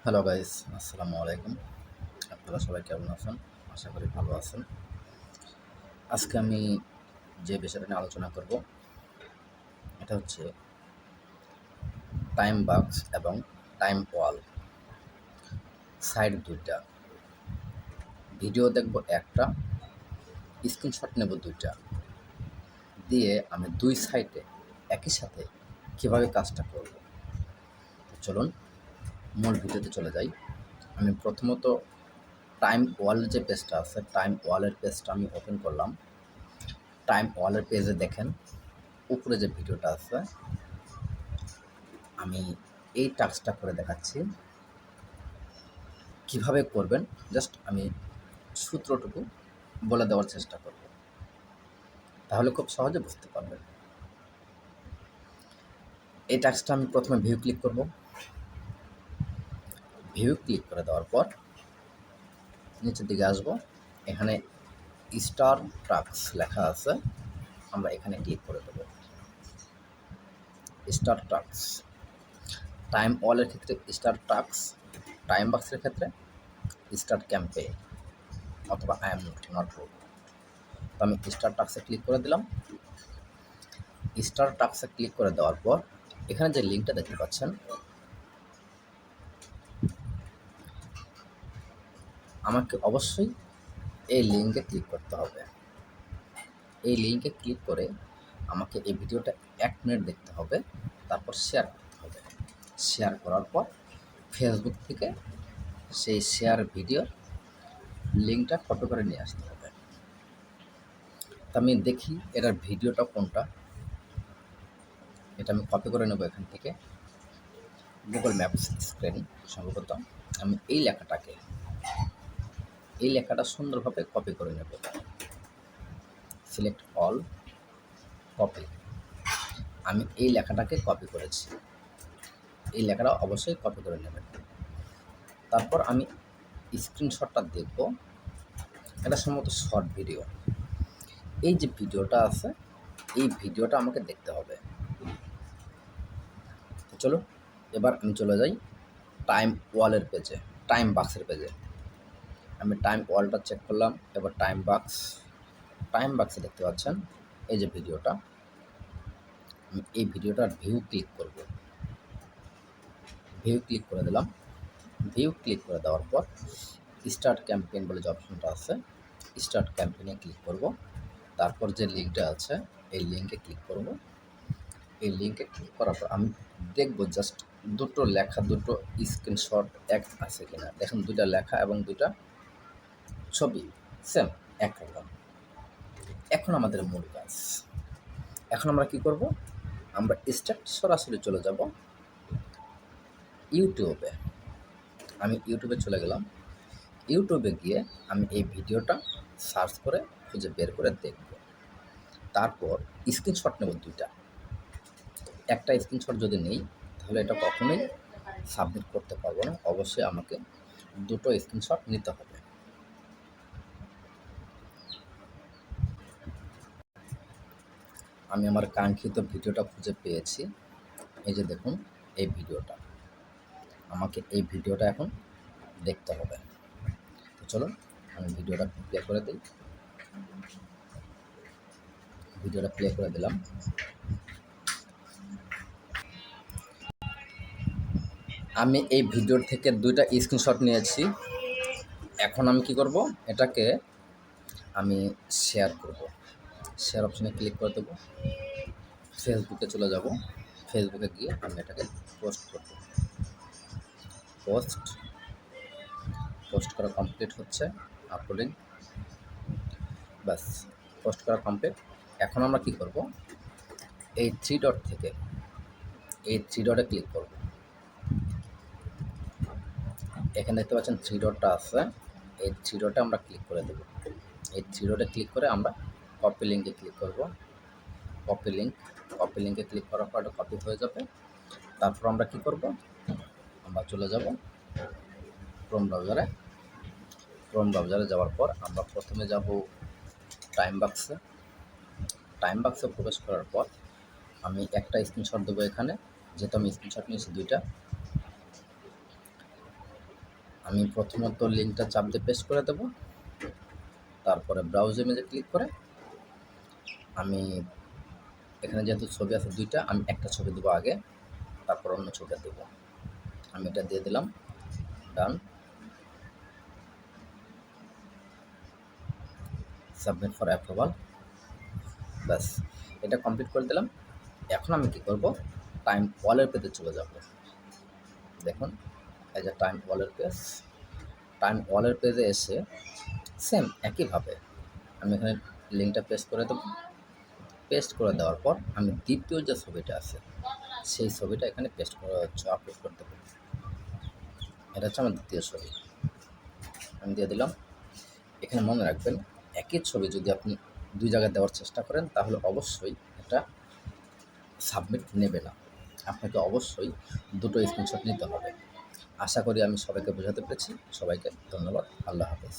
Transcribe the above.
Hello guys, আসসালামু আলাইকুম। আপনারা সবাই কেমন আছেন? আশা করি ভালো আছেন। আজকে আমি যে বিষয়টা নিয়ে আলোচনা করব, এটা হচ্ছে টাইম বাক্স এবং টাইম ওয়াল। সাইড দুইটা, ভিডিও দেখব একটা, স্ক্রিনশট নেব দুইটা, দিয়ে আমি দুই সাইডে একই সাথে কীভাবে কাজটা করব। চলুন মূল ভিডিওতে চলে যাই। আমি প্রথমত টাইম ওয়ালের যে পেজটা আছে, টাইম ওয়ালের পেজটা আমি ওপেন করলাম। টাইম ওয়ালের পেজে দেখেন উপরে যে ভিডিওটা আছে, আমি এই টাস্কটা করে দেখাচ্ছি কিভাবে করবেন। জাস্ট আমি সূত্রটুকু বলে দেওয়ার চেষ্টা করব, তাহলে খুব সহজে বুঝতে পারবেন। এই টাস্কটা আমি প্রথমে ভিউ ক্লিক করব। ভিউ ক্লিক করে দেওয়ার পর নিচের দিকে আসব। এখানে স্টার টাস্ক লেখা আছে, আমরা এখানে ক্লিক করে দেব। স্টার টাস্ক, টাইম ওয়ালের ক্ষেত্রে স্টার টাস্ক, টাইম বাক্সের ক্ষেত্রে স্টার্ট ক্যাম্পেইন অথবা আই এম নট রুট। তো আমি স্টার টাস্কে ক্লিক করে দিলাম। স্টার টাস্কে ক্লিক করে দেওয়ার পর এখানে যে লিঙ্কটা দেখতে পাচ্ছেন, আমাকে অবশ্যই এই লিঙ্কে ক্লিক করতে হবে। এই লিঙ্কে ক্লিক করে আমাকে এই ভিডিওটা 1 মিনিট দেখতে হবে, তারপর শেয়ার করতে হবে। শেয়ার করার পর ফেসবুক থেকে সেই শেয়ার ভিডিওর লিঙ্কটা কপি করে নিয়ে আসতে হবে। তো আমি দেখি এটার ভিডিওটা কোনটা, এটা আমি কপি করে নেব এখান থেকে। গুগল ম্যাপস স্ক্রিন সম্ভবত আমি এই লেখাটা সুন্দরভাবে কপি করে নেব। Select all, copy. আমি এই লেখাটাকে কপি করেছি, এই লেখাটা অবশ্যই কপি করে নেবেন। তারপর আমি স্ক্রিনশটটা দেখব। এটা সম্ভবত শর্ট ভিডিও। এই যে ভিডিওটা আছে, এই ভিডিওটা আমাকে দেখতে হবে। চলো এবার আমি চলে যাই টাইম ওয়ালের পেজে, টাইম বাক্সের পেজে। আমি টাইম ওয়ালটা চেক করলাম। এবার টাইম বাক্সে দেখতে পাচ্ছেন এই যে ভিডিওটা, আমি এই ভিডিওটার ভিউ ক্লিক করব। ভিউ ক্লিক করে দিলাম। ভিউ ক্লিক করে দেওয়ার পর স্টার্ট ক্যাম্পেইন বলে যে অপশনটা আছে, স্টার্ট ক্যাম্পেইনে ক্লিক করব। তারপর যে লিঙ্কটা আছে এই লিঙ্কে ক্লিক করব। এই লিঙ্কে ক্লিক করার পর আমি দেখব জাস্ট দুটো লেখা, দুটো স্ক্রিনশট এক আছে কিনা। দেখুন দুইটা লেখা এবং দুইটা ছবি সেম একরকম। এখন আমাদের মূল কাজ, এখন আমরা কি করব, আমরা সরাসরি চলে যাব ইউটিউবে। আমি ইউটিউবে চলে গেলাম। ইউটিউবে গিয়ে আমি এই ভিডিওটা সার্চ করে খুঁজে বের করে দেখব। তারপর স্ক্রিনশট নেব দুইটা। একটা স্ক্রিনশট যদি নেই তাহলে এটা কখনোই সাবমিট করতে পারবো না। অবশ্যই আমাকে দুটো স্ক্রিনশট নিতে হবে। আমি আমার কাঙ্ক্ষিত ভিডিওটা খুঁজে পেয়েছি। এই যে দেখুন এই ভিডিওটা, আমাকে এই ভিডিওটা এখন দেখতে হবে। তো চলুন আমি ভিডিওটা প্লে করে দিই। ভিডিওটা প্লে করে দিলাম। আমি এই ভিডিওর থেকে দুইটা স্ক্রিনশট নিয়েছি। এখন আমি কি করব, এটাকে আমি শেয়ার করব। শেয়ার অপশনে ক্লিক করে দেবো। ফেসবুকে চলে যাব। ফেসবুকে গিয়ে আমি এটাকে পোস্ট করব। পোস্ট করা কমপ্লিট হচ্ছে, আপলোডিং। ব্যাস, পোস্ট করা কমপ্লিট। এখন আমরা কি করব, এই থ্রি ডট থেকে এই থ্রি ডটে ক্লিক করব। এখানে দেখতে পাচ্ছেন থ্রি ডটটা আছে, এই থ্রি ডটে আমরা ক্লিক করে দেব। এই থ্রি ডটে ক্লিক করে আমরা কপি লিঙ্কে ক্লিক করব। কপি লিঙ্কে ক্লিক করার পর কপি হয়ে যাবে। তারপর আমরা কি করব, আমরা চলে যাব ক্রোম ব্রাউজারে যাওয়ার পর আমরা প্রথমে যাব টাইম বাক্সে প্রবেশ করার পর আমি একটা স্ক্রিনশট দেবো এখানে, যেহেতু আমি স্ক্রিনশট নিয়েছি দুইটা। আমি প্রথমত লিঙ্কটা চাপ দিয়ে পেস্ট করে দেবো, তারপরে ব্রাউজ ইমেজে ক্লিক করে আমি এখানে যেহেতু ছবি আছে দুইটা, আমি একটা ছবি দেবো আগে, তারপর অন্য ছবিটা দেবো। আমি এটা দিয়ে দিলাম, ডান। সাবমিট ফর অ্যাপ্রুভাল, ব্যাস এটা কমপ্লিট করে দিলাম। এখন আমি কি করব, টাইম ওয়ালের পেজে চলে যাব। দেখুন এই যে টাইম ওয়ালের পেজ, টাইম ওয়ালের পেজে এসে সেম একইভাবে আমি এখানে লিঙ্কটা পেস্ট করে দেবো। পেস্ট করে দেওয়ার পর আমি দ্বিতীয় যে ছবিটা আছে সেই ছবিটা এখানে পেস্ট করে আপলোড করতে পারি। এটা হচ্ছে আমার দ্বিতীয় ছবি, আমি দিয়ে দিলাম। এখানে মনে রাখবেন, একই ছবি যদি আপনি দুই জায়গায় দেওয়ার চেষ্টা করেন তাহলে অবশ্যই এটা সাবমিট নেবে না। আপনাকে অবশ্যই দুটো স্ক্রিনশট নিতে হবে। আশা করি আমি সবাইকে বোঝাতে পেরেছি। সবাইকে ধন্যবাদ। আল্লাহ হাফেজ।